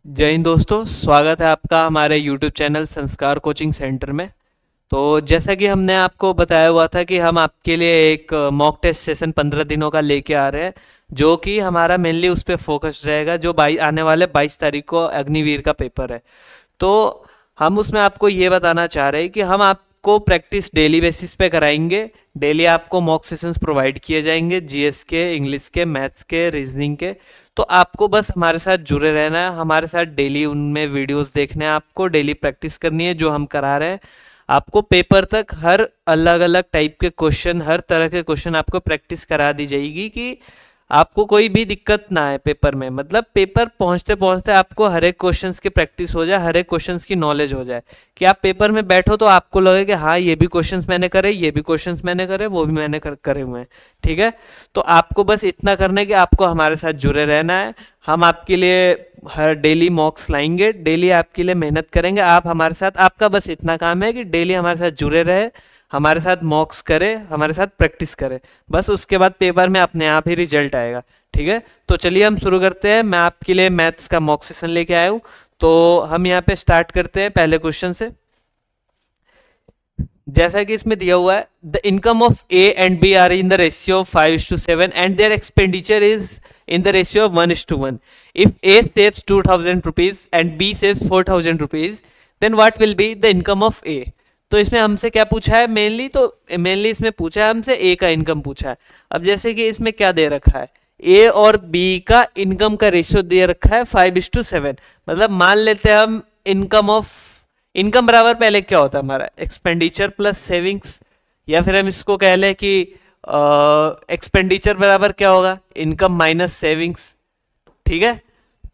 जय हिंद दोस्तों, स्वागत है आपका हमारे YouTube चैनल संस्कार कोचिंग सेंटर में। तो जैसा कि हमने आपको बताया हुआ था कि हम आपके लिए एक मॉक टेस्ट सेशन 15 दिनों का लेके आ रहे हैं, जो कि हमारा मेनली उस पर फोकस्ड रहेगा, जो आने वाले 22 तारीख को अग्निवीर का पेपर है। तो हम उसमें आपको ये बताना चाह रहे हैं कि हम आपको प्रैक्टिस डेली बेसिस पे कराएंगे। डेली आपको मॉक सेशंस प्रोवाइड किए जाएंगे, जीएस के, इंग्लिश के, मैथ्स के, रीजनिंग के। तो आपको बस हमारे साथ जुड़े रहना है, हमारे साथ डेली उनमें वीडियोस देखने हैं, आपको डेली प्रैक्टिस करनी है जो हम करा रहे हैं। आपको पेपर तक हर अलग अलग टाइप के क्वेश्चन, हर तरह के क्वेश्चन आपको प्रैक्टिस करा दी जाएगी कि आपको कोई भी दिक्कत ना आए पेपर में। मतलब पेपर पहुंचते पहुंचते आपको हर एक क्वेश्चंस की प्रैक्टिस हो जाए, हर एक क्वेश्चंस की नॉलेज हो जाए, कि आप पेपर में बैठो तो आपको लगे कि हाँ ये भी क्वेश्चंस मैंने करे, ये भी क्वेश्चंस मैंने करे, वो भी मैंने करे हुए हैं। ठीक है, तो आपको बस इतना करना है कि आपको हमारे साथ जुड़े रहना है। हम आपके लिए हर डेली मॉक्स लाएंगे, डेली आपके लिए मेहनत करेंगे। आप हमारे साथ, आपका बस इतना काम है कि डेली हमारे साथ जुड़े रहे, हमारे साथ मॉक्स करे, हमारे साथ प्रैक्टिस करे। बस उसके बाद पेपर में अपने आप ही रिजल्ट आएगा। ठीक है, तो चलिए हम शुरू करते हैं। मैं आपके लिए मैथ्स का मॉक सेशन लेके आया हूँ, तो हम यहाँ पे स्टार्ट करते हैं पहले क्वेश्चन से। जैसा कि इसमें दिया हुआ है, the income of A and B are in the ratio of 5:7 and their expenditure is in the ratio of 1:1. If A saves 2,000 rupees and B saves 4,000 rupees, then what will be the income of A? तो इसमें हमसे क्या पूछा है mainly, तो mainly इसमें पूछा है हमसे A का इनकम पूछा है। अब जैसे कि इसमें क्या दे रखा है, A और B का इनकम का रेशियो दे रखा है 5:7। मतलब मान लेते हैं हम इनकम बराबर पहले क्या होता है हमारा, एक्सपेंडिचर प्लस सेविंग्स, या फिर हम इसको कह लें कि एक्सपेंडिचर बराबर क्या होगा, इनकम माइनस सेविंग्स। ठीक है,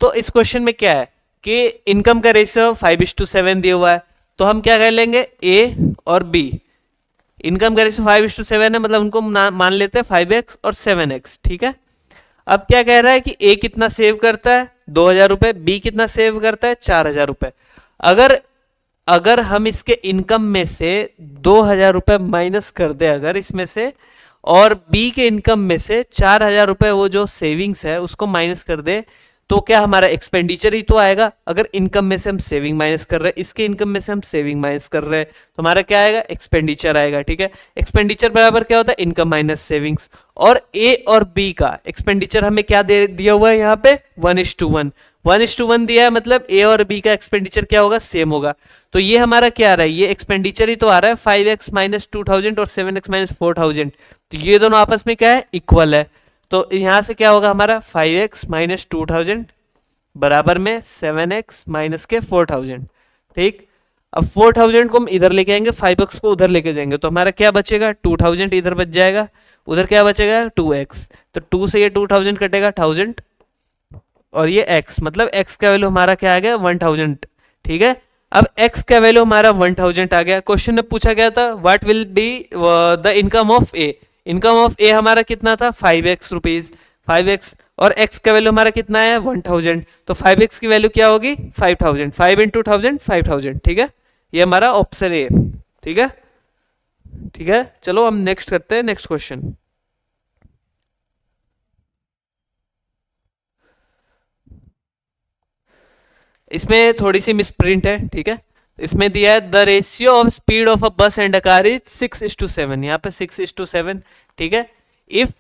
तो इस क्वेश्चन में क्या है कि इनकम का रेशियो 5:7 दिया हुआ है, तो हम क्या कर लेंगे, ए और बी, इनकम का रेशियो 5:7 है, मतलब उनको मान लेते हैं 5x और 7x। ठीक है, अब क्या कह रहा है कि ए कितना सेव करता है, 2,000 रुपए, बी कितना सेव करता है, 4,000 रुपए। अगर हम इसके इनकम में से 2,000 रुपए माइनस कर दे अगर इसमें से, और बी के इनकम में से 4,000 रुपए वो जो सेविंग्स है उसको माइनस कर दे, तो क्या हमारा एक्सपेंडिचर ही तो आएगा। अगर इनकम में से हम सेविंग माइनस कर रहे हैं, इसके इनकम में से हम सेविंग माइनस कर रहे हैं, तो हमारा क्या आएगा, एक्सपेंडिचर आएगा। ठीक है, एक्सपेंडिचर बराबर क्या होता है, इनकम माइनस सेविंग्स। और ए और बी का एक्सपेंडिचर हमें क्या दे दिया हुआ है यहाँ पे, 1:1। 1:1 दिया है, मतलब ए और बी का एक्सपेंडिचर क्या होगा, सेम होगा। तो ये हमारा क्या आ रहा है, ये एक्सपेंडिचर ही तो आ रहा है 5x माइनस 2,000 और 7x माइनस 4,000। तो ये दोनों आपस में क्या है, इक्वल है। तो यहां से क्या होगा हमारा, 5x माइनस 2,000 बराबर में 7x माइनस के 4,000। ठीक, अब 4,000 को हम इधर लेके आएंगे, 5x को उधर लेके जाएंगे, तो हमारा क्या बचेगा, 2,000 इधर बच जाएगा, उधर क्या बचेगा, 2x। तो 2 से ये 2,000 कटेगा, 1,000, और ये x, मतलब x का वैल्यू हमारा क्या आ गया, 1,000। ठीक है, अब x का वैल्यू हमारा 1,000 आ गया। क्वेश्चन में पूछा गया था what will be the income of A. Income of A हमारा कितना था, 5x रुपीज, 5x, और x का वैल्यू हमारा कितना है, 1,000। तो 5x की वैल्यू क्या होगी, 5,000, 5 into 1,000, 5,000। ठीक है, ये हमारा ऑप्शन ए। ठीक है, ठीक है, चलो हम नेक्स्ट करते हैं, नेक्स्ट क्वेश्चन। इसमें थोड़ी सी मिसप्रिंट है। ठीक है, इसमें दिया है the ratio of speed of a बस एंड अ कार इज 6:7, यहाँ पे 6:7। ठीक है, if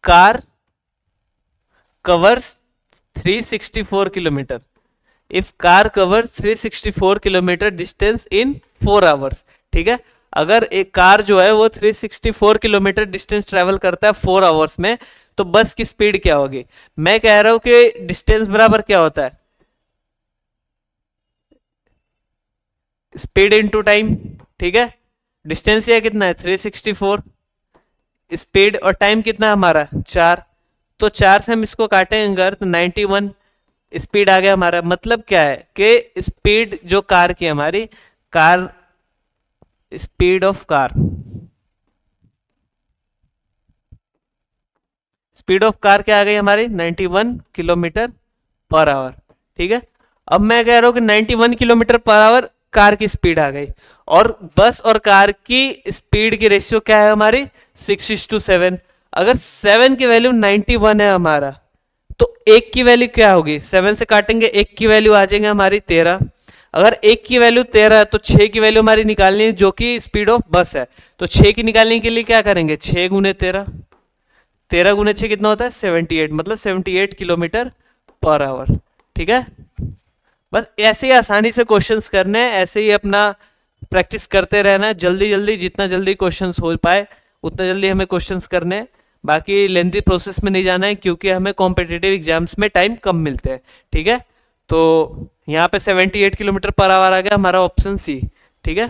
car covers 364 kilometre, if car covers 364 kilometre distance in 4 hours. ठीक है, अगर एक कार जो है वो 364 किलोमीटर डिस्टेंस ट्रेवल करता है 4 आवर्स में, तो बस की स्पीड क्या होगी। मैं कह रहा हूं कि डिस्टेंस बराबर क्या होता है, स्पीड इनटू टाइम। ठीक है, डिस्टेंस ये कितना है, 364, स्पीड और टाइम कितना है हमारा, 4। तो 4 से हम इसको काटेंगे अगर, तो 91 स्पीड आ गया हमारा। मतलब क्या है कि स्पीड जो कार की हमारी, car speed of car, speed of car क्या आ गई हमारी, 91 किलोमीटर पर आवर। ठीक है, अब मैं कह रहा हूं कि 91 किलोमीटर पर आवर कार की स्पीड आ गई, और बस और कार की स्पीड की रेशियो क्या है हमारी, 6:7। अगर 7 की वैल्यू 91 है हमारा, तो एक की वैल्यू क्या होगी, 7 से काटेंगे, एक की वैल्यू आ जाएगी हमारी 13। अगर एक की वैल्यू 13 है तो 6 की वैल्यू हमारी निकालनी है जो कि स्पीड ऑफ बस है। तो 6 की निकालने के लिए क्या करेंगे, 6 गुने 13, 13 गुने 6 कितना होता है 78, मतलब 78 किलोमीटर पर आवर। ठीक है, बस ऐसे ही आसानी से क्वेश्चंस करने हैं, ऐसे ही अपना प्रैक्टिस करते रहना है, जल्दी जल्दी जितना जल्दी क्वेश्चंस हो पाए उतना जल्दी हमें क्वेश्चंस करने हैं। बाकी लेंथी प्रोसेस में नहीं जाना है क्योंकि हमें कॉम्पिटिटिव एग्जाम्स में टाइम कम मिलते हैं। ठीक है, तो यहाँ पे 78 किलोमीटर पर आवर आ गया हमारा ऑप्शन सी। ठीक है,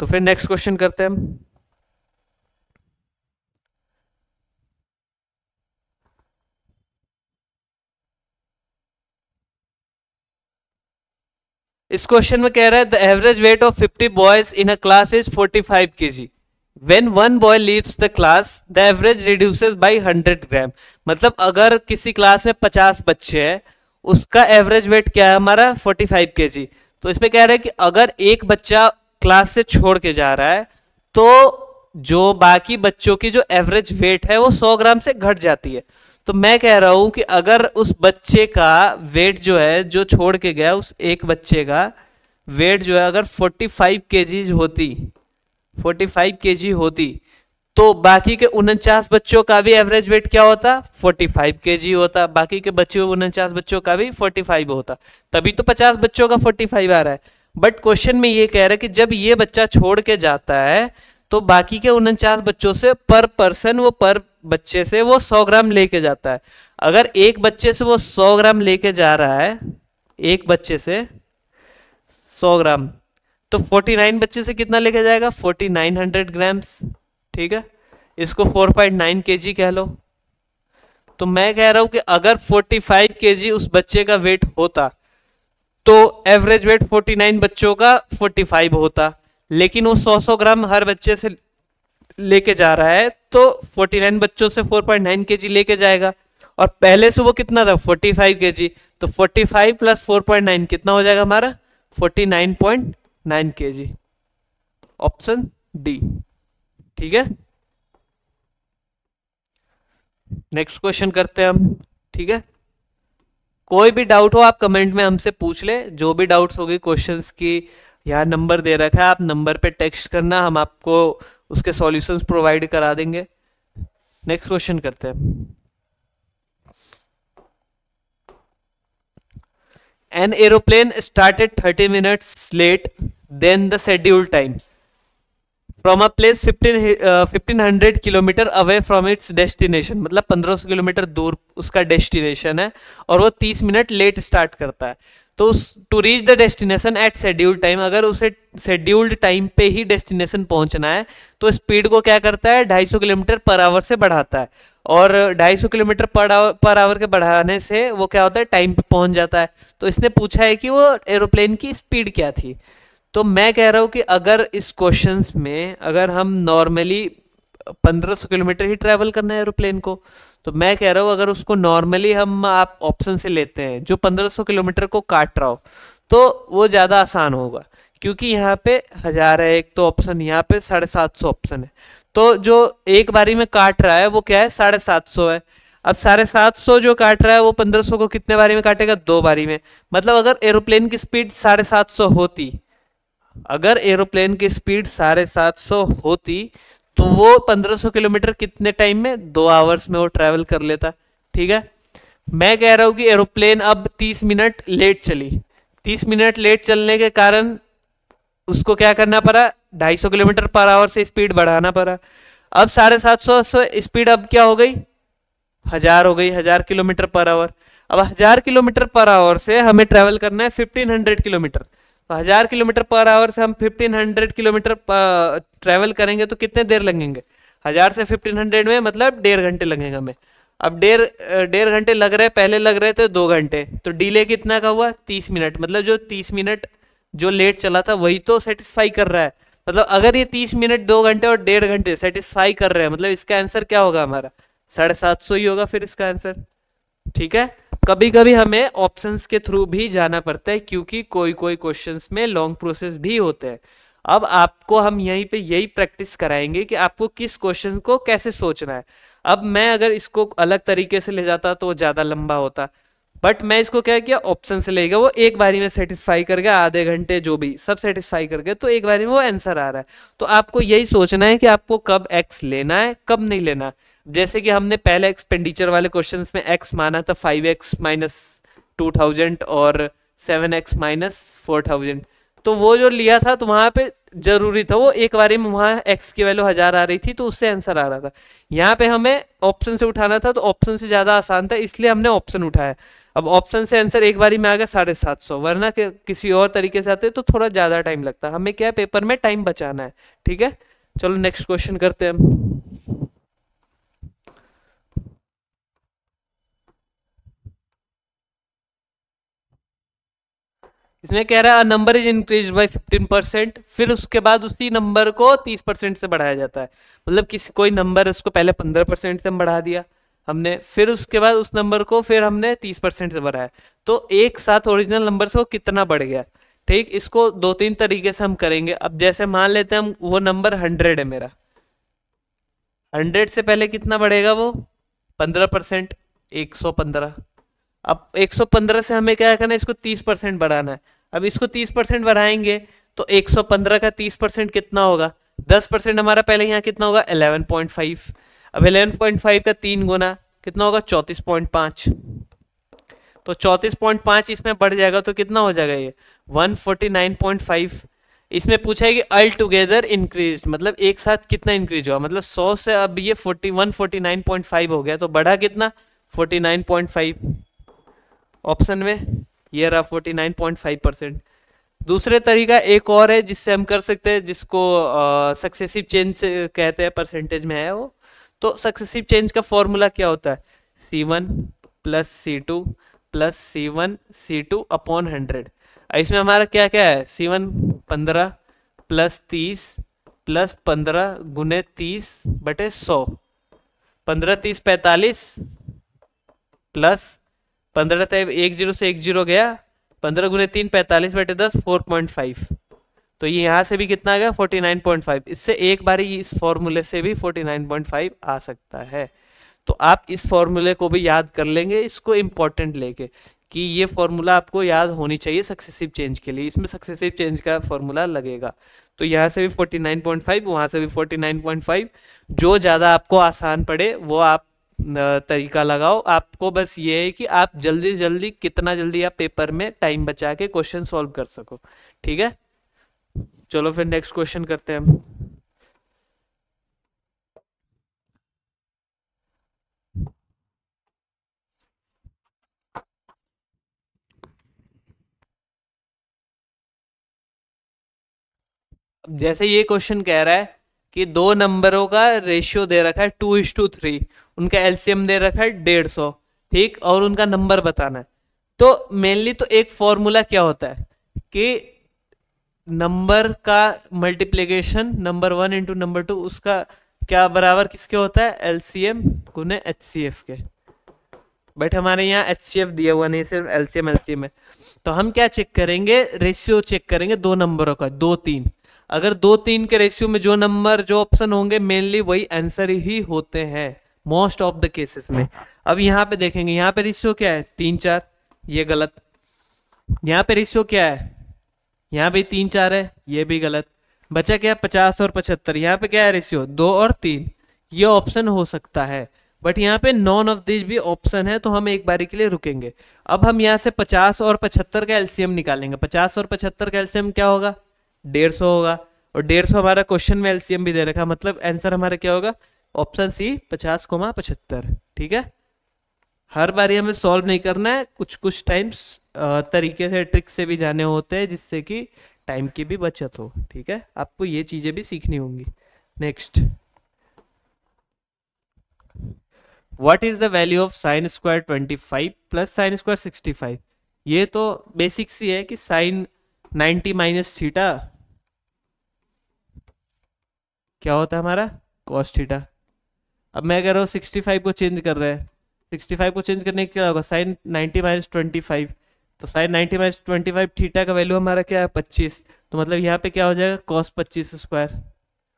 तो फिर नेक्स्ट क्वेश्चन करते हैं हम। इस क्वेश्चन में कह रहा है the average weight of 50 boys in a class is 45 kg। When one boy leaves the class, the average reduces by 100 ग्राम। मतलब अगर किसी क्लास में 50 बच्चे हैं, उसका एवरेज वेट क्या है हमारा 45 kg। तो इसमें कह रहा है कि अगर एक बच्चा क्लास से छोड़ के जा रहा है तो जो बाकी बच्चों की जो एवरेज वेट है वो 100 ग्राम से घट जाती है। तो मैं कह रहा हूं कि अगर उस बच्चे का वेट जो है, जो छोड़ के गया, उस एक बच्चे का वेट जो है अगर 45 kg होती, 45 kg होती, तो बाकी के 49 बच्चों का भी एवरेज वेट क्या होता 45 kg होता, बाकी के बच्चों 49 बच्चों का भी 45 होता, तभी तो 50 बच्चों का 45 आ रहा है। बट क्वेश्चन में ये कह रहा है कि जब ये बच्चा छोड़ के जाता है तो बाकी के 49 बच्चों से पर पर्सन, वो पर बच्चे से वो 100 ग्राम लेके जाता है। अगर एक बच्चे से वो 100 ग्राम लेके जा रहा है, एक बच्चे से 100 ग्राम, तो 49 बच्चे से कितना लेके जाएगा 4900 ग्राम्स। ठीक है, इसको 4.9 kg कह लो। तो मैं कह रहा हूं कि अगर 45 kg उस बच्चे का वेट होता तो एवरेज वेट 49 बच्चों का 45 होता, लेकिन वो 100 ग्राम हर बच्चे से लेके जा रहा है तो 49 बच्चों से 4.9 kg लेके जाएगा, और पहले से वो कितना था 45 kg, तो 45 प्लस 4.9 कितना हो जाएगा हमारा 49.9 kg। Option D. ठीक है, नेक्स्ट क्वेश्चन करते हैं हम। ठीक है, कोई भी डाउट हो आप कमेंट में हमसे पूछ ले, जो भी डाउट्स होगी क्वेश्चंस की, यहाँ नंबर दे रखा है, आप नंबर पे टेक्स्ट करना, हम आपको उसके सॉल्यूशंस प्रोवाइड करा देंगे। नेक्स्ट क्वेश्चन करते हैं। An aeroplane started 30 minutes late than the scheduled time from a place 1500 kilometre away from its destination. मतलब 1500 किलोमीटर दूर उसका डेस्टिनेशन है और वो 30 मिनट लेट स्टार्ट करता है। तो to reach the destination at scheduled time, अगर उसे शेड्यूल्ड टाइम पे ही डेस्टिनेशन पहुंचना है तो स्पीड को क्या करता है 250 किलोमीटर पर आवर से बढ़ाता है, और 250 किलोमीटर पर आवर के बढ़ाने से वो क्या होता है टाइम पे पहुंच जाता है। तो इसने पूछा है कि वो एरोप्लेन की स्पीड क्या थी। तो मैं कह रहा हूं कि अगर इस क्वेश्चंस में अगर हम नॉर्मली 1500 किलोमीटर ही ट्रैवल करना है एरोप्लेन को, तो मैं कह रहा हूं अगर उसको नॉर्मली हम आप ऑप्शन से लेते हैं जो 1500 किलोमीटर को काट रहा हो, तो वो ज़्यादा आसान होगा, क्योंकि यहाँ पे 1000 है एक तो ऑप्शन, यहाँ पे 750 ऑप्शन है। तो जो एक बारी में काट रहा है वो क्या है 750 है। अब 750 जो काट रहा है वो 1500 को कितने बारी में काटेगा 2 बारी में। मतलब अगर एरोप्लेन की स्पीड 750 होती, अगर एरोप्लेन की स्पीड 750 होती तो वो 1500 किलोमीटर कितने टाइम में 2 आवर्स में वो ट्रैवल कर लेता। ठीक है, मैं कह रहा हूं कि एरोप्लेन अब 30 मिनट लेट चली, 30 मिनट लेट चलने के कारण उसको क्या करना पड़ा 250 किलोमीटर पर आवर से स्पीड बढ़ाना पड़ा। अब 750 स्पीड अब क्या हो गई 1000 हो गई, 1000 किलोमीटर पर आवर। अब 1000 किलोमीटर पर आवर से हमें ट्रैवल करना है 1500 किलोमीटर। तो 1000 किलोमीटर पर आवर से हम 1500 किलोमीटर ट्रैवल करेंगे तो कितने देर लगेंगे 1000 से 1500 में, मतलब 1.5 घंटे लगेंगे हमें। अब डेढ़ घंटे लग रहे, पहले लग रहे थे 2 घंटे, तो डिले कितना का हुआ 30 मिनट। मतलब जो 30 मिनट जो लेट चला था वही तो सेटिस्फाई कर रहा है। मतलब अगर ये 30 मिनट 2 घंटे और 1.5 घंटे सेटिस्फाई कर रहे हैं, मतलब इसका आंसर क्या होगा हमारा 750 ही होगा फिर इसका आंसर। ठीक है, कभी कभी हमें ऑप्शंस के थ्रू भी जाना पड़ता है क्योंकि कोई कोई क्वेश्चंस में लॉन्ग प्रोसेस भी होते हैं। अब आपको हम यहीं पे यही प्रैक्टिस कराएंगे कि आपको किस क्वेश्चन को कैसे सोचना है। अब मैं अगर इसको अलग तरीके से ले जाता तो ज़्यादा लंबा होता, बट मैं इसको क्या किया, ऑप्शन से ले गया, वो एक बारी में सेटिस्फाई कर गया, आधे घंटे जो भी सब सेटिस्फाई कर गया, तो एक बारी में वो आंसर आ रहा है। तो आपको यही सोचना है कि आपको कब एक्स लेना है कब नहीं लेना। जैसे कि हमने पहले एक्सपेंडिचर वाले क्वेश्चंस में एक्स माना था 5x माइनस 2000 और 7x माइनस 4000, तो वो जो लिया था तो वहां पे जरूरी था, वो एक बारी में वहां x की वैल्यू 1000 आ रही थी तो उससे आंसर आ रहा था। यहाँ पे हमें ऑप्शन से उठाना था तो ऑप्शन से ज्यादा आसान था, इसलिए हमने ऑप्शन उठाया। अब ऑप्शन से आंसर एक बारी में आ गया 750, वरना किसी और तरीके से आते तो थोड़ा ज्यादा टाइम लगता। हमें क्या है, पेपर में टाइम बचाना है। ठीक है, चलो नेक्स्ट क्वेश्चन करते हैं हम। इसमें कह रहा है नंबर इज इंक्रीज बाय 15%, फिर उसके बाद उसी नंबर को 30% से बढ़ाया जाता है। मतलब किसी कोई नंबर उसको पहले 15% से हम बढ़ा दिया हमने, फिर उसके बाद उस नंबर को फिर हमने 30% से बढ़ाया, तो एक साथ ओरिजिनल नंबर से वो कितना बढ़ गया। ठीक, इसको दो तीन तरीके से हम करेंगे। अब जैसे मान लेते हैं हम वो नंबर 100 है मेरा, 100 से पहले कितना बढ़ेगा वो 15%, 115। अब 115 से हमें क्या करना है, इसको 30% बढ़ाना है। अब इसको 30% बढ़ाएंगे तो 115 का 30% कितना होगा, 10% हमारा पहले यहाँ कितना होगा 11.5। अब 11.5 का 3 गुना कितना होगा 34.5, तो 34.5 इसमें बढ़ जाएगा तो कितना हो जाएगा ये 149.5। इसमें पूछा है कि अल टुगेदर इंक्रीज, मतलब एक साथ कितना इंक्रीज हुआ, मतलब 100 से अब ये 149.5 हो गया, तो बढ़ा कितना 49.5। ऑप्शन में ये रहा 49.5%। दूसरे तरीका एक और है जिससे हम कर सकते हैं, जिसको सक्सेसिव चेंज कहते हैं, परसेंटेज में है वो। तो सक्सेसिव चेंज का फॉर्मूला क्या होता है, C1 plus C2 plus C1 C2 upon 100। इसमें हमारा क्या क्या है, C1 15 प्लस 30 प्लस 15 गुने 30 बटे 100, 15 30 45 प्लस 15 तय 1 0 से 1 0 गया, 15 गुने 3 45 बटे 10 4.5, तो ये यहाँ से भी कितना आ गया 49.5। इससे एक बारी इस फॉर्मूले से भी 49.5 आ सकता है। तो आप इस फॉर्मूले को भी याद कर लेंगे, इसको इंपॉर्टेंट लेके कि ये फॉर्मूला आपको याद होनी चाहिए सक्सेसिव चेंज के लिए, इसमें सक्सेसिव चेंज का फॉर्मूला लगेगा। तो यहाँ से भी 49.5, वहां से भी 49.5, जो ज़्यादा आपको आसान पड़े वो आप तरीका लगाओ। आपको बस ये है कि आप जल्दी जल्दी कितना जल्दी आप पेपर में टाइम बचा के क्वेश्चन सॉल्व कर सको। ठीक है, चलो फिर नेक्स्ट क्वेश्चन करते हैं हम। जैसे ये क्वेश्चन कह रहा है कि दो नंबरों का रेशियो दे रखा है 2:3, उनका एलसीएम दे रखा है 150, ठीक, और उनका नंबर बताना है। तो मेनली तो एक फॉर्मूला क्या होता है कि नंबर का मल्टीप्लीकेशन नंबर 1 इंटू नंबर 2, उसका क्या बराबर किसके होता है, एलसीएम गुने एचसीएफ के। बट हमारे यहाँ एचसीएफ दिया हुआ नहीं, सिर्फ एलसीएम एलसीएम है। तो हम क्या चेक करेंगे, रेशियो चेक करेंगे दो नंबरों का, 2 3। अगर 2 3 के रेशियो में जो नंबर जो ऑप्शन होंगे मेनली वही आंसर ही होते हैं मोस्ट ऑफ द केसेस में। अब यहाँ पे देखेंगे, यहाँ पे रेशियो क्या है 3 4, ये गलत। यहाँ पे रेशियो क्या है, यहाँ भी 3 4 है, ये भी गलत। बचा क्या 50 और 75, यहाँ पे क्या है रेशियो 2 और 3, ये ऑप्शन हो सकता है। बट यहाँ पे नॉन ऑफ दिस भी ऑप्शन है, तो हम एक बारी के लिए रुकेंगे। अब हम यहाँ से 50 और 75 का एलसीएम निकालेंगे। 50 और 75 का एलसीएम क्या होगा 150 होगा, और 150 हमारा क्वेश्चन में एलसीएम भी दे रखा, मतलब आंसर हमारा क्या होगा ऑप्शन सी 50,75। ठीक है, हर बारी हमें सॉल्व नहीं करना है, कुछ कुछ टाइम्स तरीके से ट्रिक से भी जाने होते हैं जिससे कि टाइम की भी बचत हो। ठीक है, आपको ये चीजें भी सीखनी होंगी। Next, what is the value of sine square 25 plus sine square 65। ये तो बेसिक सी है कि साइन 90 माइनस थीटा क्या होता है हमारा कॉस थीटा। अब मैं कह रहा हूँ 65 को चेंज कर रहे हैं, 65 को चेंज करने के क्या होगा साइन 90 माइनस 25, तो साइन 90 माइनस 25 थीटा का वैल्यू हमारा क्या है 25, तो मतलब यहाँ पे क्या हो जाएगा कॉस 25 स्क्वायर,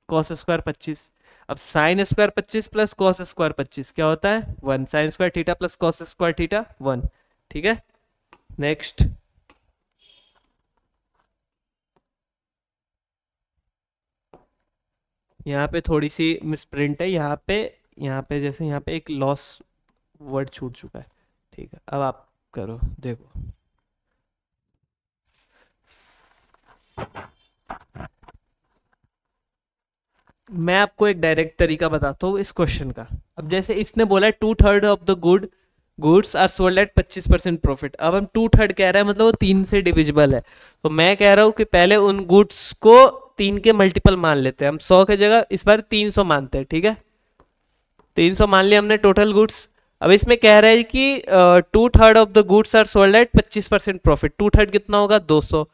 कॉस स्क्वायर 25। अब sine square 25 plus cos square 25 क्या होता है 1, sine square theta plus cos square theta 1। ठीक है, नेक्स्ट। यहाँ पे थोड़ी सी मिसप्रिंट है, यहाँ पे जैसे यहाँ पे एक लॉस वर्ड छूट चुका है। ठीक है, अब आप करो, देखो। मैं आपको एक डायरेक्ट तरीका बताता हूँ इस क्वेश्चन का। अब जैसे इसने बोला है 2/3 of the goods are sold at 25% profit. अब हम 2/3 कह रहे हैं, मतलब वो 3 से डिविजिबल है। तो मैं कह रहा हूँ कि पहले उन गुड्स को 3 के मल्टीपल मान लेते हैं। हम 100 की जगह इस बार 300 मानते हैं। ठीक है, 300 मान लिया हमने टोटल गुड्स। अब इसमें कह रहा है कि 2/3 of the goods are sold at 25% profit. 2/3 कितना होगा 200।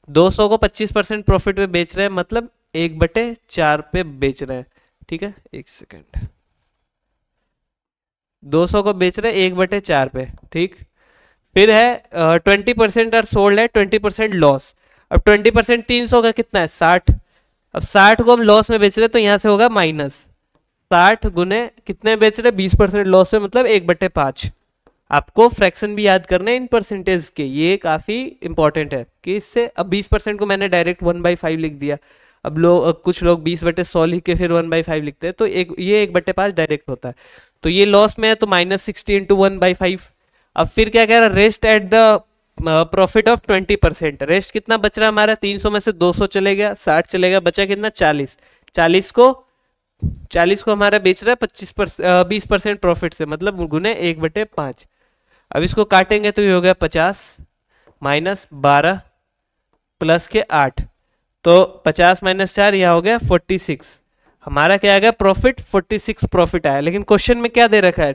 200 को 25% प्रॉफिट पे बेच रहे हैं, मतलब 1/4 पे बेच रहे हैं। ठीक है, एक सेकेंड, 200 को बेच रहे हैं 1/4 पे। ठीक, फिर है 20% आर सोल्ड है 20% लॉस। अब 20% 300 का कितना है 60। अब 60 को हम लॉस में बेच रहे हैं तो यहां से होगा माइनस 60 गुने कितने बेच रहे हैं 20% लॉस में, मतलब 1/5। आपको फ्रैक्शन भी याद करना है इन परसेंटेज के, ये काफी इंपॉर्टेंट है कि इससे। अब 20% को मैंने डायरेक्ट 1/5 लिख दिया। अब कुछ लोग 20/100 लिख के फिर 1/5 लिखते हैं, तो ये 1/5 डायरेक्ट होता है। तो ये लॉस में है तो -60 इंटू 1/5। अब फिर क्या कह रहा है, rest at the profit of 20%। Rest कितना बच रहा है हमारा, 300 में से 200 चले गया, 60 चले गया, बचा कितना 40। 40 को हमारा बेच रहा है 20% प्रॉफिट से, मतलब गुने 1/5। अब इसको काटेंगे तो ये हो गया 50 माइनस 12 प्लस के 8, तो 50 माइनस 4 यहाँ हो गया 46। हमारा क्या आ गया प्रॉफिट 46 प्रॉफिट आया। लेकिन क्वेश्चन में क्या दे रखा है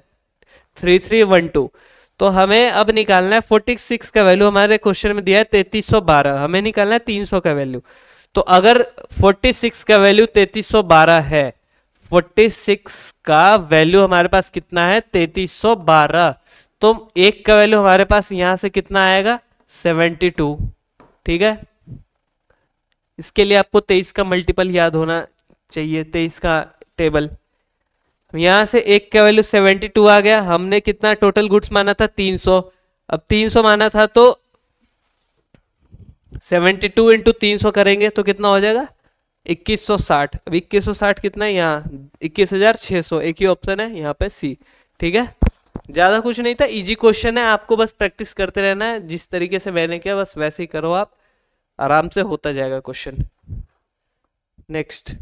3312। तो हमें अब निकालना है 46 का वैल्यू, हमारे क्वेश्चन में दिया है 3312, हमें निकालना है 300 का वैल्यू। तो अगर 46 का वैल्यू 3312 है, 46 का वैल्यू हमारे पास कितना है 3312, तो एक का वैल्यू हमारे पास यहां से कितना आएगा 72। ठीक है, इसके लिए आपको 23 का मल्टीपल याद होना चाहिए, 23 का टेबल। यहां से एक का वैल्यू 72 आ गया। हमने कितना टोटल गुड्स माना था 300। अब 300 माना था तो 72 इंटू 300 करेंगे तो कितना हो जाएगा 2160। अब 2160 कितना है यहाँ 21,600, एक ही ऑप्शन है यहाँ पे सी। ठीक है, ज्यादा कुछ नहीं था, इजी क्वेश्चन है, आपको बस प्रैक्टिस करते रहना है। जिस तरीके से मैंने किया बस वैसे ही करो आप, आराम से होता जाएगा question. Next,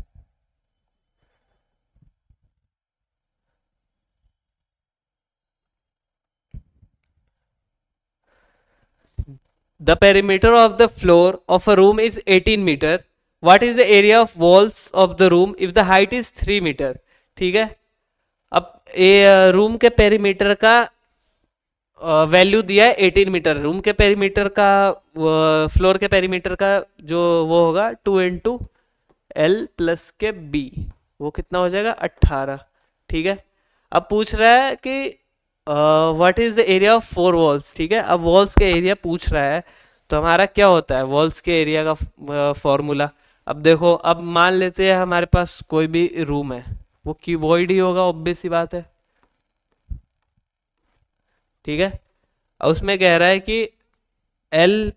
the perimeter of the floor of a room is 18 meter. What is the area of walls of the room if the height is 3 meter? ठीक है, अब रूम के पेरीमीटर का वैल्यू दिया है 18 मीटर। रूम के perimeter का floor के पेरीमीटर का जो वो होगा 2 इंटू एल प्लस के बी, वो कितना हो जाएगा 18। ठीक है, अब पूछ रहा है कि what is the area of 4 walls. ठीक है, अब वॉल्स के एरिया पूछ रहा है तो हमारा क्या होता है वॉल्स के एरिया का फॉर्मूला। अब देखो, अब मान लेते हैं हमारे पास कोई भी रूम है, वो क्यूबॉइड ही होगा, ऑब्वियस सी बात है। ठीक है, और उसमें कह रहा है कि एल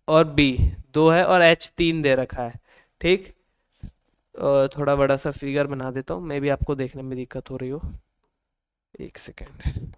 और बी 2 है और एच 3 दे रखा है। ठीक, थोड़ा बड़ा सा फिगर बना देता हूँ, मे भी आपको देखने में दिक्कत हो रही हो, एक सेकेंड।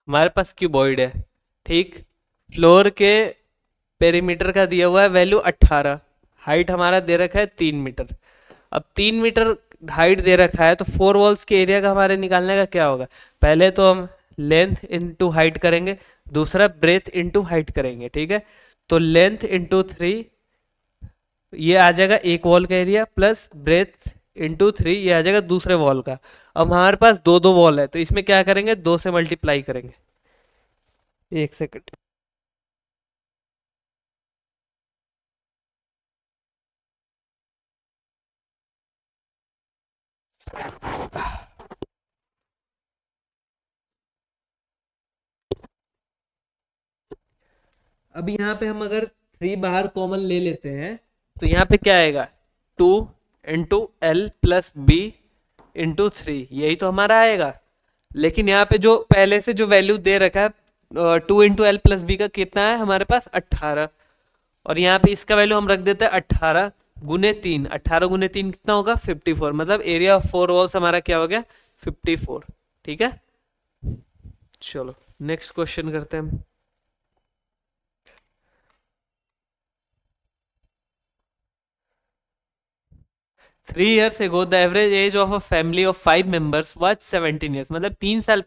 हमारे पास क्यूबॉइड है। ठीक, फ्लोर के पेरीमीटर का दिया हुआ है वैल्यू 18, हाइट हमारा दे रखा है 3 मीटर। अब 3 मीटर हाइट दे रखा है तो 4 वॉल्स के एरिया का हमारे निकालने का क्या होगा, पहले तो हम लेंथ इनटू हाइट करेंगे, दूसरा ब्रेथ इनटू हाइट करेंगे। ठीक है, तो लेंथ इनटू 3 ये आ जाएगा एक वॉल का एरिया, प्लस ब्रेथ इंटू 3 ये आ जाएगा दूसरे वॉल का। अब हमारे पास 2 वॉल है तो इसमें क्या करेंगे 2 से मल्टीप्लाई करेंगे। एक सेकंड, अब यहाँ पे हम अगर 3 बाहर कॉमन ले लेते हैं तो यहाँ पे क्या आएगा, 2 × L + B × 3, यही तो हमारा आएगा। लेकिन यहाँ पे जो पहले से जो वैल्यू दे रखा है 2 × L + B का कितना है हमारे पास 18, और यहाँ पे इसका वैल्यू हम रख देते हैं 18 × 3, 18 × 3 कितना होगा 54, मतलब एरिया ऑफ 4 वॉल्स हमारा क्या हो गया 54। ठीक है, चलो नेक्स्ट क्वेश्चन करते हैं हम। 3 years ago the average age of a family of 5 members was 17 years, मतलब 3 साल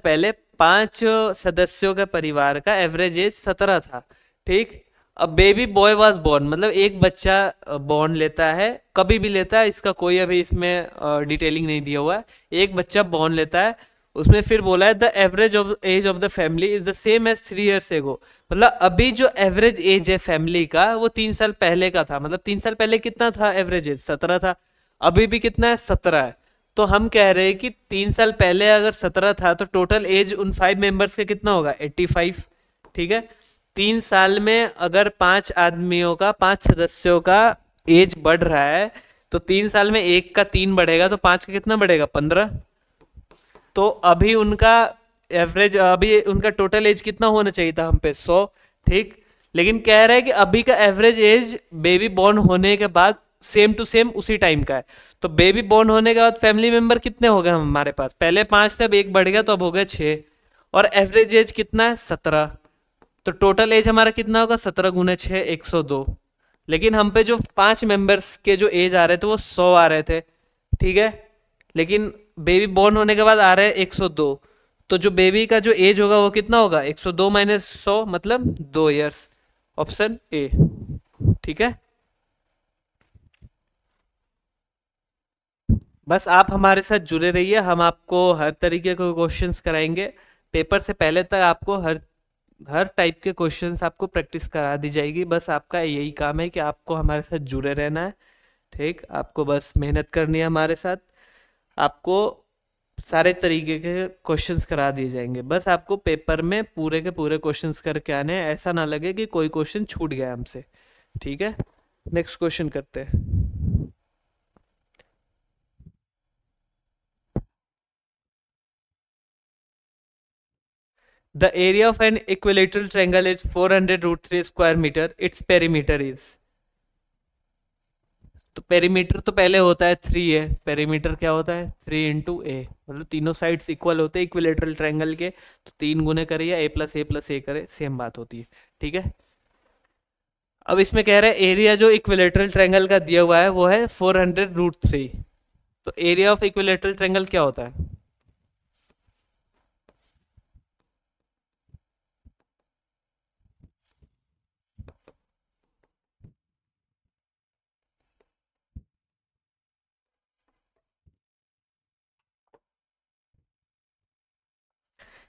पहले 5 सदस्यों का परिवार का एवरेज एज 17 था। ठीक, अब बेबी बॉय वाज बोर्न, मतलब एक बच्चा बॉर्न लेता है, कभी भी लेता है, इसका कोई अभी इसमें डिटेलिंग नहीं दिया हुआ है, एक बच्चा बॉर्न लेता है। उसमें फिर बोला है the average of age of the family is the same age 3 years एगो, मतलब अभी जो एवरेज एज है फैमिली का वो 3 साल पहले का था, मतलब 3 साल पहले कितना था एवरेज एज 17 था, अभी भी कितना है 17 है। तो हम कह रहे हैं कि 3 साल पहले अगर 17 था तो टोटल एज उन 5 मेंबर्स का कितना होगा 85। ठीक है, 3 साल में अगर 5 आदमियों का 5 सदस्यों का एज बढ़ रहा है तो 3 साल में एक का 3 बढ़ेगा तो 5 का कितना बढ़ेगा 15। तो अभी उनका एवरेज, अभी उनका टोटल एज कितना होना चाहिए था हम पे 100। ठीक, लेकिन कह रहा है कि अभी का एवरेज एज बेबी बॉर्न होने के बाद सेम टू सेम उसी टाइम का है। तो बेबी बॉर्न होने के बाद फैमिली मेंबर कितने हो गए हमारे पास, पहले 5 थे अब एक बढ़ गया तो अब हो गए 6, और एवरेज एज कितना है 17, तो टोटल एज हमारा कितना होगा 17 × 6 102। लेकिन हम पे जो 5 मेंबर्स के जो एज आ रहे थे वो 100 आ रहे थे। ठीक है, लेकिन बेबी बॉर्न होने के बाद आ रहे हैं 102, तो जो बेबी का जो एज होगा वो कितना होगा 102 - 100 मतलब 2 years, ऑप्शन ए। ठीक है, बस आप हमारे साथ जुड़े रहिए, हम आपको हर तरीके के क्वेश्चंस कराएंगे। पेपर से पहले तक आपको हर हर टाइप के क्वेश्चंस आपको प्रैक्टिस करा दी जाएगी। बस आपका यही काम है कि आपको हमारे साथ जुड़े रहना है। ठीक, आपको बस मेहनत करनी है हमारे साथ, आपको सारे तरीके के क्वेश्चंस करा दिए जाएंगे। बस आपको पेपर में पूरे के पूरे क्वेश्चंस करके आने हैं, ऐसा ना लगे कि कोई क्वेश्चन छूट गया हमसे। ठीक है, नेक्स्ट क्वेश्चन करते हैं। The area of an equilateral triangle is 400√3 square meter. Its perimeter is, तो पेरीमीटर तो पहले होता है 3 है, पेरीमीटर क्या होता है 3 × A, मतलब तीनों साइड्स इक्वल होते हैं इक्विलेटरल ट्रायंगल के, तो 3 गुने करे या A + A + A करे सेम बात होती है। ठीक है, अब इसमें कह रहा है एरिया जो इक्विलेटरल ट्रायंगल का दिया हुआ है वो है 400√3, तो एरिया ऑफ इक्विलेटरल ट्रायंगल क्या होता है,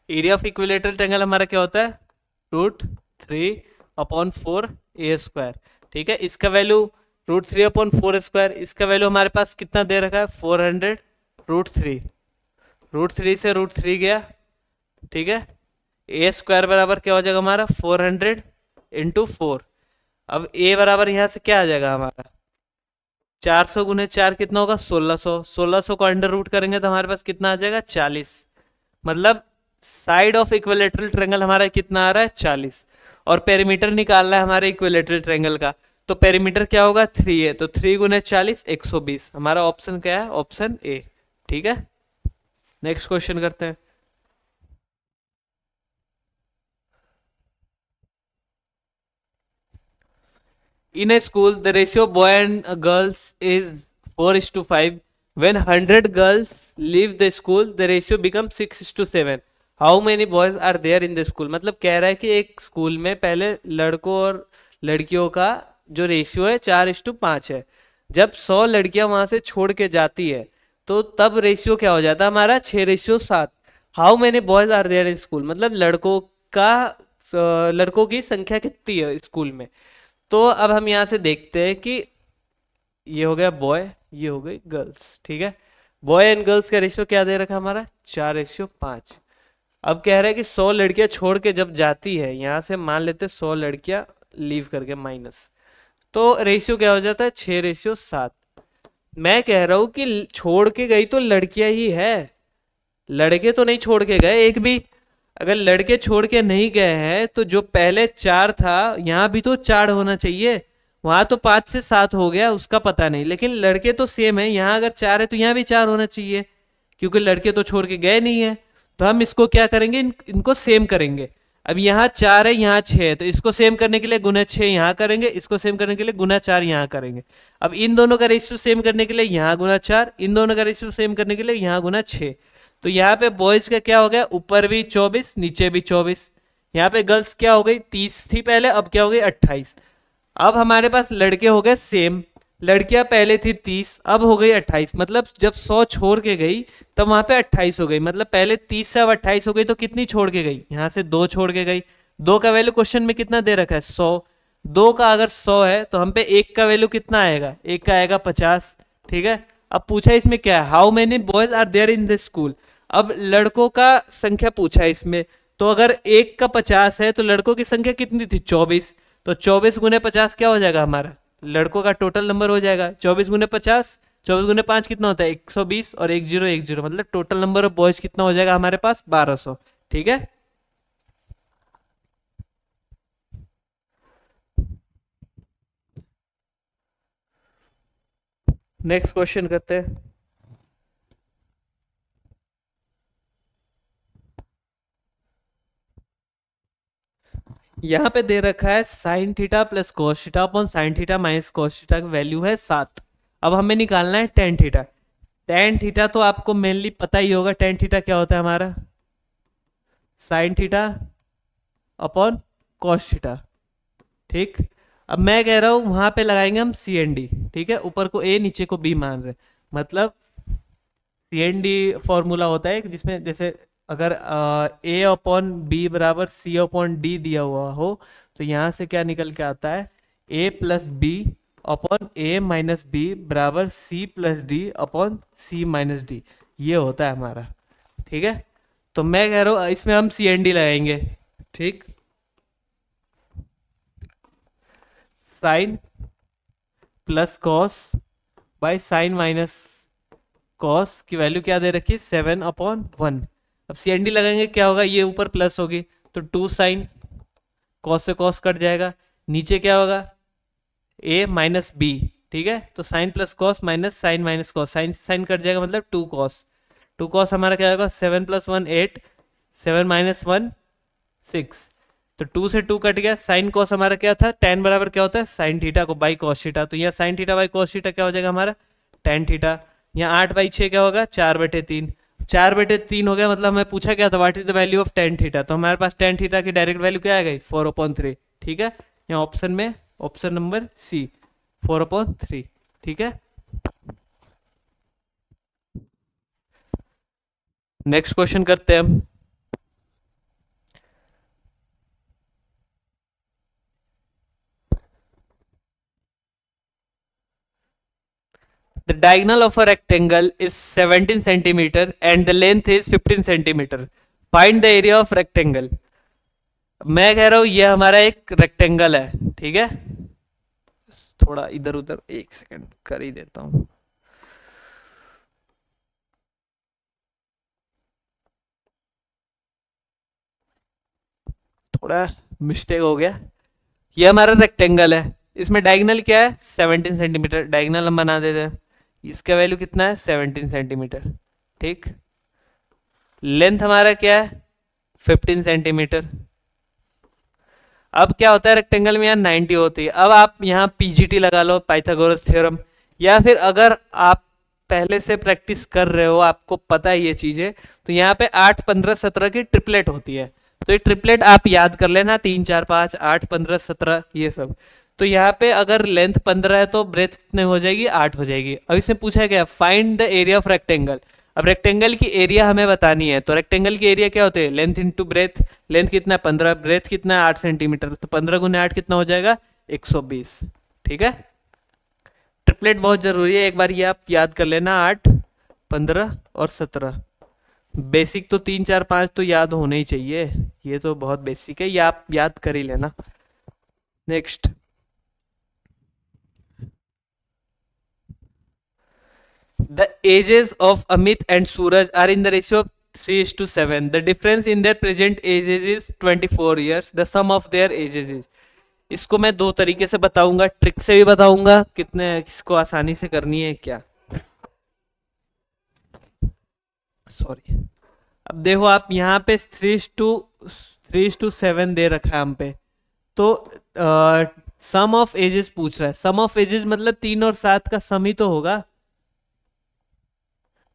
एरिया ऑफ इक्विलेटरल ट्रायंगल हमारा क्या होता है √3/4 A²। ठीक है, इसका वैल्यू √3/4², इसका वैल्यू हमारे पास कितना दे रखा है 400√3, √3 से √3 गया। ठीक है, A² बराबर क्या हो जाएगा हमारा 400 × 4। अब A बराबर यहाँ से क्या आ जाएगा हमारा 400 × 4 कितना होगा 1600, 1600 को अंडर रूट करेंगे तो हमारे पास कितना आ जाएगा 40, मतलब साइड ऑफ इक्विलेटरल ट्रायंगल हमारा कितना आ रहा है 40, और पेरीमीटर निकालना है हमारे इक्विलेटरल ट्रायंगल का, तो पेरीमीटर क्या होगा 3 है, तो 3 × 40 120, हमारा ऑप्शन क्या है ऑप्शन ए। ठीक है, नेक्स्ट क्वेश्चन करते हैं। In a school, the ratio of boy and girls is 4:5. When 100 girls leave the school, the ratio becomes 6:7. How many boys are there in the school? मतलब कह रहा है कि एक स्कूल में पहले लड़कों और लड़कियों का जो रेशियो है 4:5 है, जब 100 लड़कियां वहां से छोड़ के जाती है तो तब रेशियो क्या हो जाता है हमारा 6:7। How many boys are there in school, मतलब लड़कों की संख्या कितनी है स्कूल में। तो अब हम यहाँ से देखते हैं कि ये हो गया बॉय, ये हो गई गर्ल्स, ठीक है। बॉय एंड गर्ल्स का रेशियो क्या दे रखा है हमारा, 4:5। अब कह रहा है कि 100 लड़कियां छोड़ के जब जाती है, यहां से मान लेते 100 लड़कियां लीव करके माइनस, तो रेशियो क्या हो जाता है, 6:7। मैं कह रहा हूं कि छोड़ के गई तो लड़कियां ही है, लड़के तो नहीं छोड़ के गए एक भी। अगर लड़के छोड़ के नहीं गए हैं तो जो पहले 4 था यहाँ भी तो 4 होना चाहिए, वहां तो 5 से 7 हो गया, उसका पता नहीं, लेकिन लड़के तो सेम है, यहाँ अगर 4 है तो यहाँ भी 4 होना चाहिए, क्योंकि लड़के तो छोड़ के गए नहीं है। तो हम इसको क्या करेंगे, इनको सेम करेंगे। अब यहाँ 4 है, यहाँ 6 है, तो इसको सेम करने के लिए गुना 6 यहाँ करेंगे, इसको सेम करने के लिए गुना 4 यहाँ करेंगे। अब इन दोनों का रेशियो सेम करने के लिए यहाँ गुना 4, इन दोनों का रेशियो सेम करने के लिए यहाँ गुना 6। तो यहाँ पे बॉयज का क्या हो गया, ऊपर भी 24 नीचे भी 24। यहाँ पे गर्ल्स क्या हो गई, 30 थी पहले, अब क्या हो गई 28। अब हमारे पास लड़के हो गए सेम, लड़कियां पहले थी 30 अब हो गई 28, मतलब जब 100 छोड़ के गई तब वहां पे 28 हो गई, मतलब पहले 30 से अब 28 हो गई, तो कितनी छोड़ के गई, यहाँ से 2 छोड़ के गई। 2 का वैल्यू क्वेश्चन में कितना दे रखा है, 100। 2 का अगर 100 है तो हम पे 1 का वैल्यू कितना आएगा, 1 का आएगा 50, ठीक है। अब पूछा इसमें क्या है, how many boys are there in this school. अब लड़कों का संख्या पूछा है इसमें, तो अगर 1 का 50 है तो लड़कों की संख्या कितनी थी, 24। तो 24 गुने 50 क्या हो जाएगा हमारा, लड़कों का टोटल नंबर हो जाएगा 24 गुने 50। 24 गुने 5 कितना होता है, 120, और 1010, मतलब टोटल नंबर ऑफ बॉयज कितना हो जाएगा हमारे पास, 1200, ठीक है। नेक्स्ट क्वेश्चन करते हैं। यहाँ पे दे रखा है sine theta plus cos theta upon sine theta minus cos theta की वैल्यू है 7। अब हमें निकालना है टेन थीटा। टेन थीटा तो आपको मेनली पता ही होगा, टेन थीटा क्या होता है हमारा, sine theta upon cos theta, ठीक। अब मैं कह रहा हूं वहां पे लगाएंगे हम सी एन डी, ठीक है, ऊपर को ए नीचे को बी मान रहे, मतलब सी एन डी फॉर्मूला होता है जिसमें जैसे अगर ए अपॉन बी बराबर सी अपॉन डी दिया हुआ हो, तो यहाँ से क्या निकल के आता है, ए प्लस बी अपॉन ए माइनस बी बराबर सी प्लस डी अपॉन सी माइनस डी, ये होता है हमारा, ठीक है। तो मैं कह रहा हूँ इसमें हम सी एन डी लगाएंगे, ठीक। Sine plus cos by sine minus cos की वैल्यू क्या दे रखी है, 7/1। अब सी एन डी लगाएंगे क्या होगा, ये ऊपर प्लस होगी तो 2 साइन, कॉस से कॉस कट जाएगा, नीचे क्या होगा ए माइनस बी, ठीक है। तो sine plus cos minus sine minus cos, sine से साइन कट जाएगा, मतलब 2 कॉस। 2 कॉस हमारा क्या होगा, 7+1 8, 7 - 1 6। तो 2 से 2 कट गया, साइन कॉस हमारा क्या था, टेन बराबर क्या होता है साइन थीटा को बाई कॉस थीटा, तो यहाँ sine theta by cos theta क्या हो जाएगा हमारा, टेन थीटा। यहाँ 8/6 क्या होगा, 4/3। 4/3 हो गया, मतलब हमें पूछा क्या था, what is the value of tan theta, तो हमारे पास टेन थीटा की डायरेक्ट वैल्यू क्या आ गई, 4/3, ठीक है। यहाँ ऑप्शन में ऑप्शन नंबर सी 4/3, ठीक है। नेक्स्ट क्वेश्चन करते हैं हम। The diagonal of a rectangle is 17 centimeter and the length is 15 centimeter. Find the area of rectangle. मैं कह रहा हूं ये हमारा एक रेक्टेंगल है, ठीक है। थोड़ा इधर उधर एक सेकंड कर ही देता हूं। थोड़ा मिस्टेक हो गया। ये हमारा रेक्टेंगल है, इसमें डायगोनल क्या है, 17 सेंटीमीटर, डायगोनल हम बना देते हैं। इसका वैल्यू कितना है, 17 सेंटीमीटर, ठीक। लेंथ हमारा क्या है, 15 सेंटीमीटर। अब क्या होता है रेक्टेंगल में, यहाँ 90 होती है। अब आप यहाँ पीजीटी लगा लो, पाइथागोरस थ्योरम, या फिर अगर आप पहले से प्रैक्टिस कर रहे हो, आपको पता है ये चीजें, तो यहाँ पे 8 15 17 की ट्रिपलेट होती है। तो ये ट्रिपलेट आप याद कर लेना, 3 4 5 8 15 17 ये सब। तो यहाँ पे अगर लेंथ 15 है तो ब्रेथ कितने हो जाएगी, 8 हो जाएगी। अब इसमें पूछा गया find the area of rectangle. अब रेक्टेंगल की एरिया हमें बतानी है, तो रेक्टेंगल की एरिया क्या होते हैं, लेंथ इंटू ब्रेथ। लेंथ कितना है 15, ब्रेथ कितना है 8 सेंटीमीटर, तो 15 × 8 कितना हो जाएगा, 120, ठीक है। कैलकुलेट बहुत जरूरी है, एक बार ये आप याद कर लेना, 8, 15 और 17। बेसिक तो 3, 4, 5 तो याद होने ही चाहिए, ये तो बहुत बेसिक है, ये आप याद कर ही लेना। Next, the ages of Amit and Suraj are in the ratio of 3:7. The difference in their present ages is 24 years. The sum of their ages is. इसको मैं दो तरीके से बताऊंगा, ट्रिक से भी बताऊंगा कितने, किसको आसानी से करनी है क्या। सॉरी, अब देखो आप यहाँ पे 3:7 दे रखा है हम पे, तो सम ऑफ एजेस पूछ रहा है। सम ऑफ एजेस मतलब 3 और 7 का सम ही तो होगा।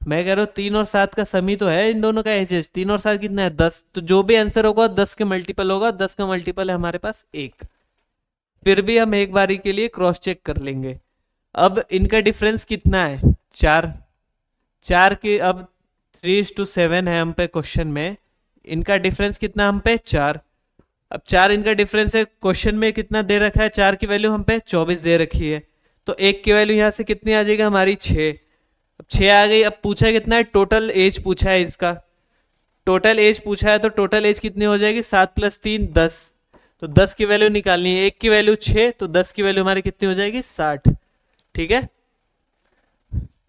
मैं कह रहा हूँ 3 और 7 का सम ही तो है इन दोनों का एजेस। 3 और 7 कितना है, 10। तो जो भी आंसर होगा 10 के मल्टीपल होगा, 10 का मल्टीपल है हमारे पास 1। फिर भी हम एक बारी के लिए क्रॉस चेक कर लेंगे। अब इनका डिफरेंस कितना है, 4 के, अब 3:7 है हम पे क्वेश्चन में, इनका डिफरेंस कितना हम पे 4। अब 4 इनका डिफरेंस है, क्वेश्चन में कितना दे रखा है, 4 की वैल्यू हम पे 24 दे रखी है, तो 1 की वैल्यू यहाँ से कितनी आ जाएगी हमारी 6। अब 6 आ गई। अब पूछा कितना है, टोटल एज पूछा है इसका, टोटल एज पूछा है, तो टोटल एज कितनी हो जाएगी, 7 + 3 10। तो 10 की वैल्यू निकालनी है, 1 की वैल्यू 6, तो 10 की वैल्यू हमारी कितनी हो जाएगी 60। ठीक है,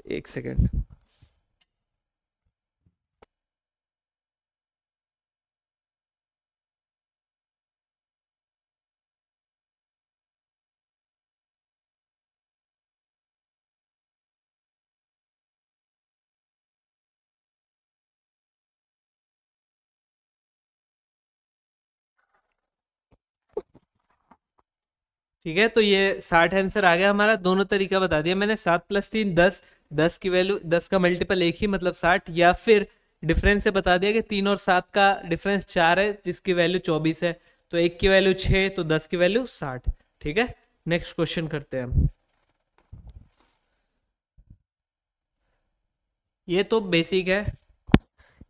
एक सेकेंड। ठीक है, तो ये 60 आंसर आ गया हमारा। दोनों तरीका बता दिया मैंने, 7 + 3 10, 10 की वैल्यू, 10 का मल्टीपल एक ही मतलब 60, या फिर डिफरेंस से बता दिया कि 3 और 7 का डिफरेंस 4 है जिसकी वैल्यू 24 है, तो 1 की वैल्यू 6, तो 10 की वैल्यू 60। ठीक है, नेक्स्ट क्वेश्चन करते हैं हम। ये तो बेसिक है,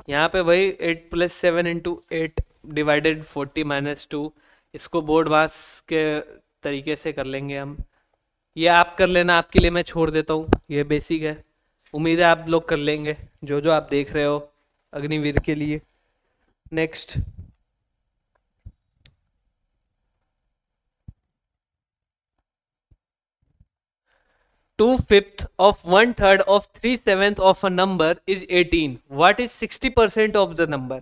यहाँ पे वही 8 + 7 × 8 डिवाइडेड 40 - 2, इसको बोर्ड मास के तरीके से कर लेंगे हम। ये आप कर लेना, आपके लिए मैं छोड़ देता हूँ, ये बेसिक है, उम्मीद है आप लोग कर लेंगे जो जो आप देख रहे हो अग्निवीर के लिए। Next, two fifth of 1/3 of 3/7 of a number is 18. What is 60% of the number?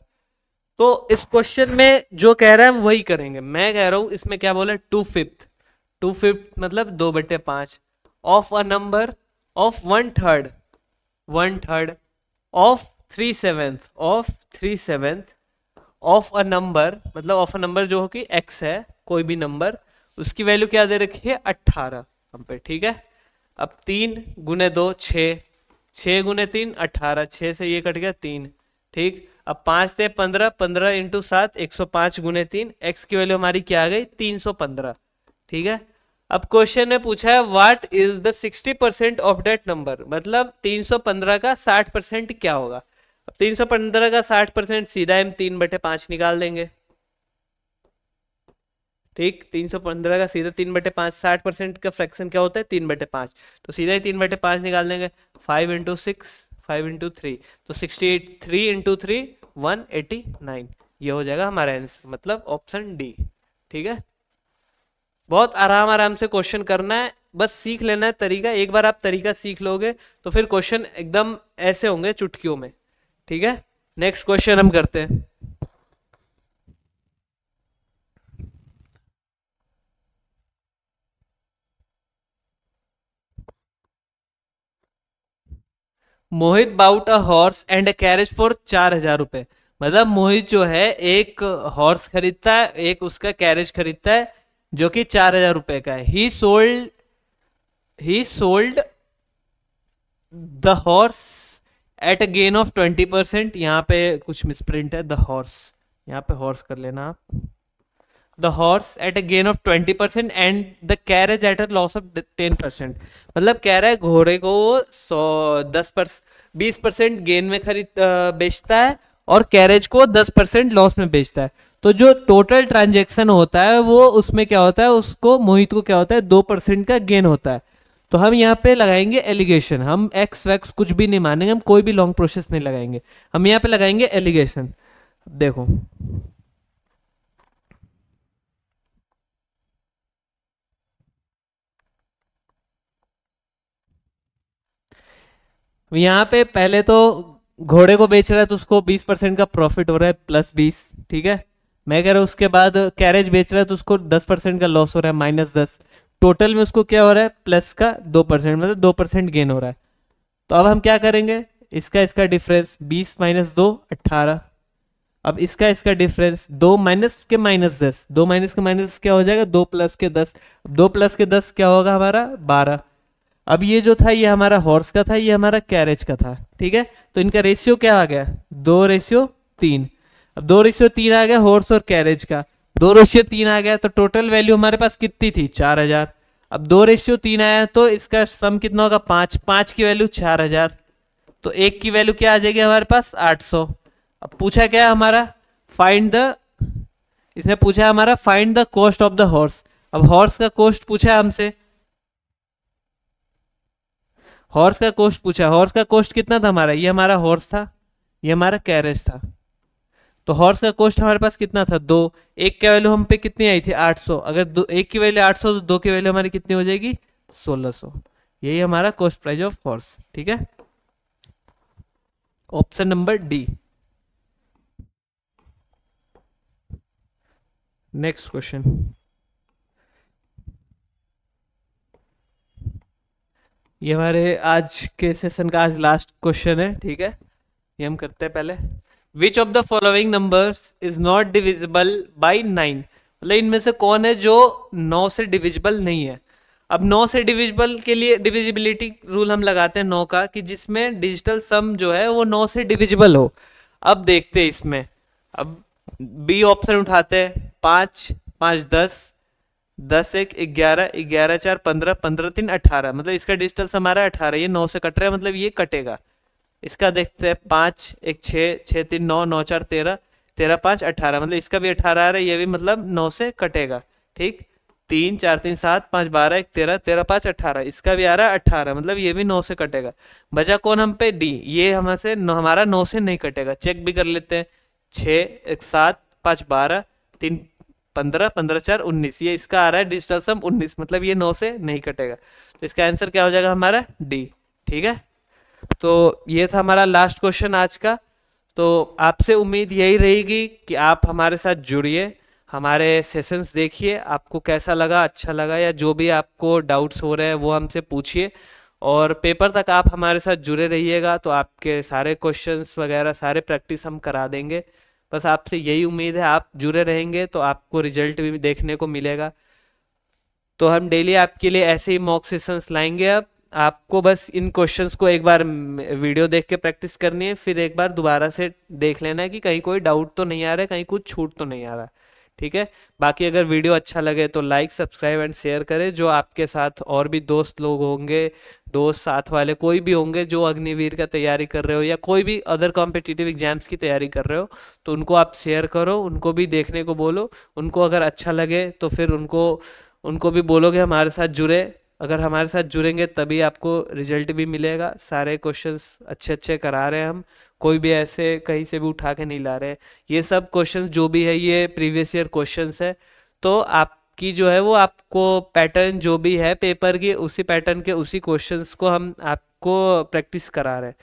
तो इस क्वेश्चन में जो कह रहा है हम वही करेंगे। मैं कह रहा हूं इसमें क्या बोला, 2/5, 2/5 मतलब 2/5 of a number of 1/3 of 3/7 of 3/7 of a number, मतलब ऑफ अ नंबर जो हो कि x है, कोई भी नंबर, उसकी वैल्यू क्या दे रखी है 18 हम पे। ठीक है, अब 3 × 2 6, 6 × 3 18, 6 से ये कट गया 3। ठीक, अब 5 से 15, 15 × 7 105 × 3, x की वैल्यू हमारी क्या आ गई 315। ठीक है, अब क्वेश्चन ने पूछा है what is the 60% of that number, मतलब 315 का 60% क्या होगा। अब 315 का 60% सीधा हम 3/5 निकाल देंगे। ठीक, 315 का सीधा 3/5, 60% का फ्रैक्शन क्या होता है 3/5, तो सीधा ही 3/5 निकाल देंगे। 5 × 6, 5 × 3, तो 68, 3 × 3 189, ये हो जाएगा हमारा आंसर, मतलब ऑप्शन डी। ठीक है, बहुत आराम आराम से क्वेश्चन करना है, बस सीख लेना है तरीका। एक बार आप तरीका सीख लोगे तो फिर क्वेश्चन एकदम ऐसे होंगे चुटकियों में। ठीक है, नेक्स्ट क्वेश्चन हम करते हैं। Mohit bought a horse and a carriage for 4,000 रुपए। मतलब मोहित जो है एक हॉर्स खरीदता है, एक उसका कैरेज खरीदता है जो कि 4,000 रुपए का है। ही sold the horse at a gain of 20%। यहाँ पे कुछ मिसप्रिंट है, द हॉर्स, यहाँ पे हॉर्स कर लेना आप, the horse at a gain of 20% and the carriage at a loss of 10%। मतलब कह रहा है घोड़े को 20% गेन में बेचता है और कैरेज को 10% लॉस में बेचता है। तो जो टोटल ट्रांजेक्शन होता है वो उसमें क्या होता है, उसको मोहित को क्या होता है 2% का गेन होता है। तो हम यहाँ पे लगाएंगे एलिगेशन, हम एक्स वैक्स कुछ भी नहीं मानेंगे, हम कोई भी लॉन्ग प्रोसेस नहीं लगाएंगे, हम यहाँ पे लगाएंगे एलिगेशन। देखो यहाँ पे पहले तो घोड़े को बेच रहा है तो उसको 20% का प्रॉफिट हो रहा है +20, ठीक है। मैं कह रहा हूँ उसके बाद कैरेज बेच रहा है तो उसको 10% का लॉस हो रहा है -10, टोटल में उसको क्या हो रहा है प्लस का 2%, मतलब 2% गेन हो रहा है। तो अब हम क्या करेंगे, इसका इसका डिफरेंस 20 - 2 18, अब इसका इसका डिफरेंस 2 माइनस के -10, 2 माइनस के माइनस क्या हो जाएगा 2 प्लस के 10, 2 प्लस के 10 क्या होगा हमारा 12। अब ये जो था ये हमारा हॉर्स का था, ये हमारा कैरेज का था, ठीक है। तो इनका रेशियो क्या आ गया 2:3। अब 2:3 आ गया हॉर्स और कैरेज का, 2:3 आ गया, तो टोटल वैल्यू हमारे पास कितनी थी 4000। अब 2:3 आया तो इसका सम कितना होगा 5, 5 की वैल्यू 4000, तो एक की वैल्यू क्या आ जाएगी हमारे पास 800। अब पूछा क्या हमारा फाइंड द, इसने पूछा हमारा find the cost of the horse. अब हॉर्स का कॉस्ट पूछा है हमसे, हॉर्स का कॉस्ट पूछा, हॉर्स का कॉस्ट कितना था हमारा, ये हमारा हॉर्स था, ये हमारा कैरेज था। तो हॉर्स का कॉस्ट हमारे पास कितना था 2, एक की वैल्यू हम पे कितनी आई थी 800, अगर एक की वैल्यू 800 तो 2 की वैल्यू हमारी कितनी हो जाएगी 1600। यही हमारा कॉस्ट प्राइस ऑफ हॉर्स, ठीक है। Option number D. Next question, ये हमारे आज के सेशन का आज लास्ट क्वेश्चन है, ठीक है। ये हम करते हैं पहले, which of the following numbers is not divisible by 9, मतलब इनमें से कौन है जो 9 से डिविजिबल नहीं है। अब 9 से डिविजिबल के लिए डिविजिबिलिटी रूल हम लगाते हैं 9 का, कि जिसमें डिजिटल सम जो है वो 9 से डिविजिबल हो। अब देखते हैं इसमें, अब बी ऑप्शन उठाते हैं, 5 5 10, 10 1 11, 11 4 15, 15 3 18, मतलब इसका डिजिटल सम हमारा 18, ये 9 से कट रहा है मतलब ये कटेगा। इसका देखते हैं 5 1 6, 6 3 9, 9 4 13, 13 5 18, मतलब इसका भी 18 आ रहा है, ये भी मतलब 9 से कटेगा, ठीक। 3 4 3 7 5 12 1 13, 13 5 18, इसका भी आ रहा है 18, मतलब ये भी 9 से कटेगा। बचा कौन हम पे डी, ये हमसे हमारा 9 से नहीं कटेगा, चेक भी कर लेते हैं। 6 1 7 5 12, 3 15, 15 4 19, ये इसका आ रहा है डिजिटल सम 19, मतलब ये 9 से नहीं कटेगा, तो इसका आंसर क्या हो जाएगा हमारा डी, ठीक है। तो ये था हमारा लास्ट क्वेश्चन आज का। तो आपसे उम्मीद यही रहेगी कि आप हमारे साथ जुड़िए, हमारे सेशंस देखिए, आपको कैसा लगा, अच्छा लगा, या जो भी आपको डाउट्स हो रहे हैं वो हमसे पूछिए, और पेपर तक आप हमारे साथ जुड़े रहिएगा, तो आपके सारे क्वेश्चंस वगैरह सारे प्रैक्टिस हम करा देंगे। बस आपसे यही उम्मीद है, आप जुड़े रहेंगे तो आपको रिजल्ट भी देखने को मिलेगा। तो हम डेली आपके लिए ऐसे ही मॉक सेशंस लाएंगे। अब आपको बस इन क्वेश्चंस को एक बार वीडियो देख के प्रैक्टिस करनी है, फिर एक बार दोबारा से देख लेना है कि कहीं कोई डाउट तो नहीं आ रहा है, कहीं कुछ छूट तो नहीं आ रहा, ठीक है। बाकी अगर वीडियो अच्छा लगे तो लाइक सब्सक्राइब एंड शेयर करें, जो आपके साथ और भी दोस्त लोग होंगे, दोस्त साथ वाले कोई भी होंगे जो अग्निवीर का तैयारी कर रहे हो या कोई भी अदर कॉम्पिटिटिव एग्जाम्स की तैयारी कर रहे हो, तो उनको आप शेयर करो, उनको भी देखने को बोलो, उनको अगर अच्छा लगे तो फिर उनको उनको भी बोलोगे हमारे साथ जुड़े। अगर हमारे साथ जुड़ेंगे तभी आपको रिजल्ट भी मिलेगा। सारे क्वेश्चंस अच्छे अच्छे करा रहे हैं हम, कोई भी ऐसे कहीं से भी उठा के नहीं ला रहे। ये सब क्वेश्चंस जो भी है ये प्रीवियस ईयर क्वेश्चंस है, तो आपकी जो है वो आपको पैटर्न जो भी है पेपर की उसी पैटर्न के उसी क्वेश्चंस को हम आपको प्रैक्टिस करा रहे हैं।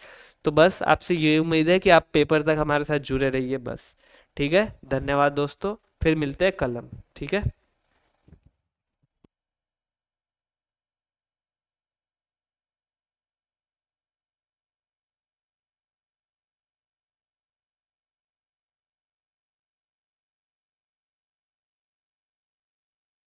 तो बस आपसे ये उम्मीद है कि आप पेपर तक हमारे साथ जुड़े रहिए बस, ठीक है। धन्यवाद दोस्तों, फिर मिलते हैं कल हम, ठीक है।